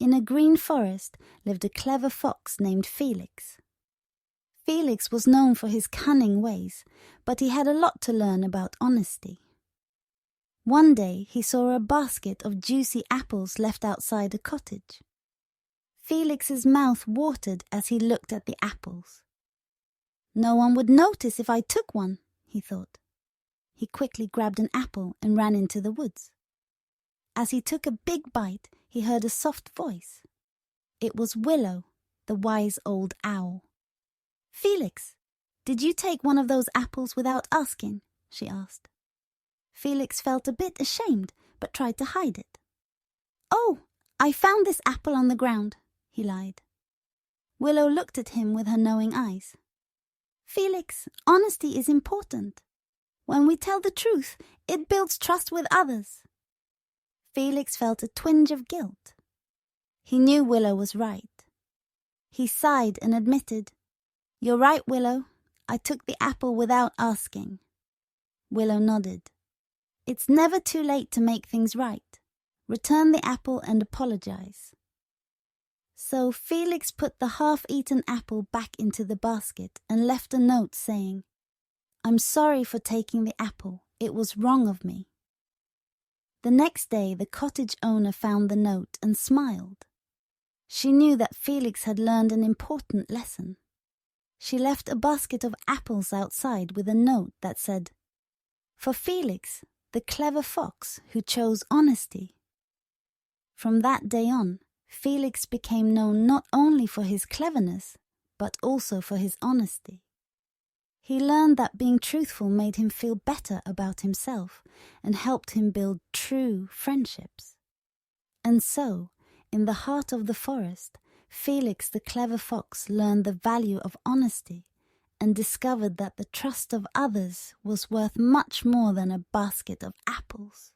In a green forest lived a clever fox named Felix. Felix was known for his cunning ways, but he had a lot to learn about honesty. One day he saw a basket of juicy apples left outside a cottage. Felix's mouth watered as he looked at the apples. No one would notice if I took one, he thought. He quickly grabbed an apple and ran into the woods. As he took a big bite, he heard a soft voice. It was Willow, the wise old owl. "Felix, did you take one of those apples without asking?" she asked. Felix felt a bit ashamed, but tried to hide it. "Oh, I found this apple on the ground," he lied. Willow looked at him with her knowing eyes. "Felix, honesty is important. When we tell the truth, it builds trust with others." Felix felt a twinge of guilt. He knew Willow was right. He sighed and admitted, "You're right, Willow. I took the apple without asking." Willow nodded. "It's never too late to make things right. Return the apple and apologize." So Felix put the half-eaten apple back into the basket and left a note saying, "I'm sorry for taking the apple. It was wrong of me." The next day the cottage owner found the note and smiled. She knew that Felix had learned an important lesson. She left a basket of apples outside with a note that said, "For Felix, the clever fox who chose honesty." From that day on, Felix became known not only for his cleverness, but also for his honesty. He learned that being truthful made him feel better about himself and helped him build true friendships. And so, in the heart of the forest, Felix the clever fox learned the value of honesty and discovered that the trust of others was worth much more than a basket of apples.